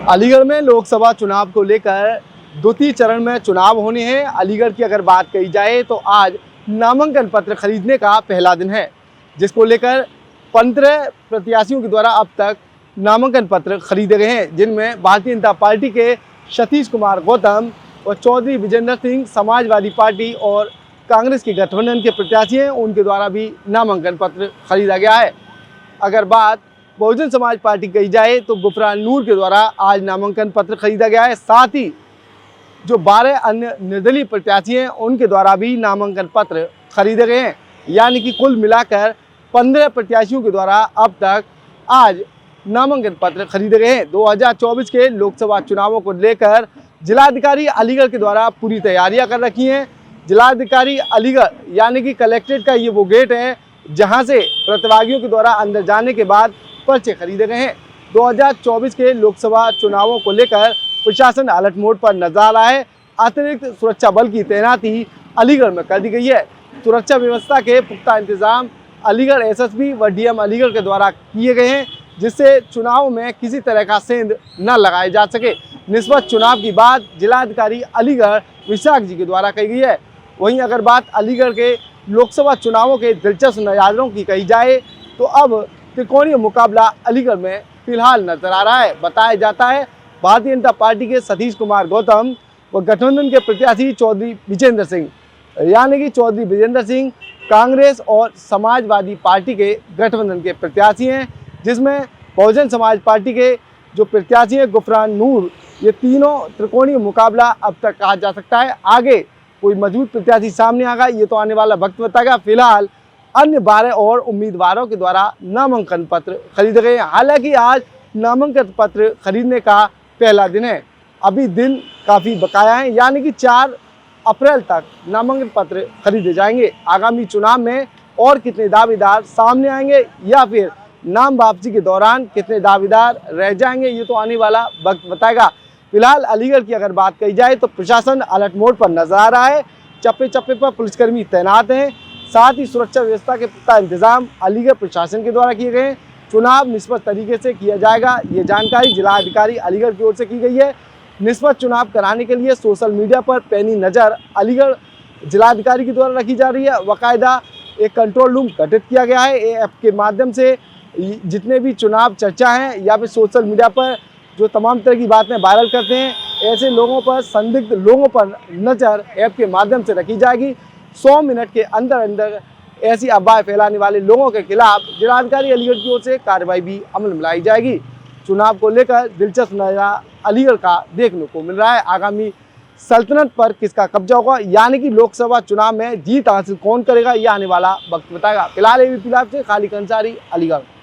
अलीगढ़ में लोकसभा चुनाव को लेकर द्वितीय चरण में चुनाव होने हैं। अलीगढ़ की अगर बात कही जाए तो आज नामांकन पत्र खरीदने का पहला दिन है, जिसको लेकर 15 प्रत्याशियों के द्वारा अब तक नामांकन पत्र खरीदे गए हैं, जिनमें भारतीय जनता पार्टी के सतीश कुमार गौतम और चौधरी विजेंद्र सिंह, समाजवादी पार्टी और कांग्रेस के गठबंधन के प्रत्याशी हैं, उनके द्वारा भी नामांकन पत्र खरीदा गया है। अगर बात बहुजन समाज पार्टी कही जाए तो गुफरान नूर के द्वारा आज नामांकन पत्र खरीदा गया है। साथ ही जो 12 अन्य निर्दलीय प्रत्याशी हैं उनके द्वारा भी नामांकन पत्र खरीदे गए हैं, यानी कि कुल मिलाकर 15 प्रत्याशियों के द्वारा अब तक आज नामांकन पत्र खरीदे गए हैं। 2024 के लोकसभा चुनावों को लेकर जिलाधिकारी अलीगढ़ के द्वारा पूरी तैयारियां कर रखी हैं। जिलाधिकारी अलीगढ़ यानी कि कलेक्ट्रेट का ये वो गेट है जहां से प्रतिभागियों के द्वारा अंदर जाने के बाद पर्चे खरीदे गए हैं। 2024 के लोकसभा चुनावों को लेकर प्रशासन अलर्ट मोड पर नजर आ रहा है। अतिरिक्त सुरक्षा बल की तैनाती अलीगढ़ में कर दी गई है। सुरक्षा व्यवस्था के पुख्ता इंतजाम अलीगढ़ एसएसपी व डीएम अलीगढ़ के द्वारा किए गए हैं, जिससे चुनाव में किसी तरह का सेंध न लगाए जा सके। निष्पक्ष चुनाव की बात जिलाधिकारी अलीगढ़ विशाख जी के द्वारा कही गई है। वहीं अगर बात अलीगढ़ के लोकसभा चुनावों के दिलचस्प नज़ारों की कही जाए तो अब त्रिकोणीय मुकाबला अलीगढ़ में फिलहाल नजर आ रहा है। बताया जाता है भारतीय जनता पार्टी के सतीश कुमार गौतम व गठबंधन के प्रत्याशी चौधरी विजेंद्र सिंह, यानी कि चौधरी विजेंद्र सिंह कांग्रेस और समाजवादी पार्टी के गठबंधन के प्रत्याशी हैं, जिसमें बहुजन समाज पार्टी के जो प्रत्याशी हैं गुफरान नूर, ये तीनों त्रिकोणीय मुकाबला अब तक कहा जा सकता है। आगे कोई मजबूत प्रत्याशी सामने आएगा ये तो आने वाला वक्त बताएगा। फिलहाल अन्य 12 और उम्मीदवारों के द्वारा नामांकन पत्र खरीदे गए हैं। हालांकि आज नामांकन पत्र खरीदने का पहला दिन है, अभी दिन काफ़ी बकाया है, यानी कि 4 अप्रैल तक नामांकन पत्र खरीदे जाएंगे। आगामी चुनाव में और कितने दावेदार सामने आएंगे या फिर नाम वापसी के दौरान कितने दावेदार रह जाएंगे ये तो आने वाला वक्त बताएगा। फिलहाल अलीगढ़ की अगर बात कही जाए तो प्रशासन अलर्ट मोड पर नजर आ रहा है। चप्पे चप्पे पर पुलिसकर्मी तैनात हैं। साथ ही सुरक्षा व्यवस्था के पुख्ता इंतजाम अलीगढ़ प्रशासन के द्वारा किए गए हैं। चुनाव निष्पक्ष तरीके से किया जाएगा, ये जानकारी जिलाधिकारी अलीगढ़ की ओर से की गई है। निष्पक्ष चुनाव कराने के लिए सोशल मीडिया पर पैनी नज़र अलीगढ़ जिलाधिकारी के द्वारा रखी जा रही है। बाकायदा एक कंट्रोल रूम गठित किया गया है। ऐप के माध्यम से जितने भी चुनाव चर्चा हैं या फिर सोशल मीडिया पर जो तमाम तरह की बातें वायरल करते हैं, ऐसे लोगों पर, संदिग्ध लोगों पर नज़र ऐप के माध्यम से रखी जाएगी। 100 मिनट के अंदर अंदर ऐसी अफवाह फैलाने वाले लोगों के खिलाफ जिलाधिकारी अलीगढ़ की ओर से कार्रवाई भी अमल में लाई जाएगी। चुनाव को लेकर दिलचस्प नज़ारा अलीगढ़ का देखने को मिल रहा है। आगामी सल्तनत पर किसका कब्जा होगा, यानी कि लोकसभा चुनाव में जीत हासिल कौन करेगा, यह आने वाला वक्त बताएगा। फिलहाल एबीपी लाइव से खालिद अंसारी, अलीगढ़।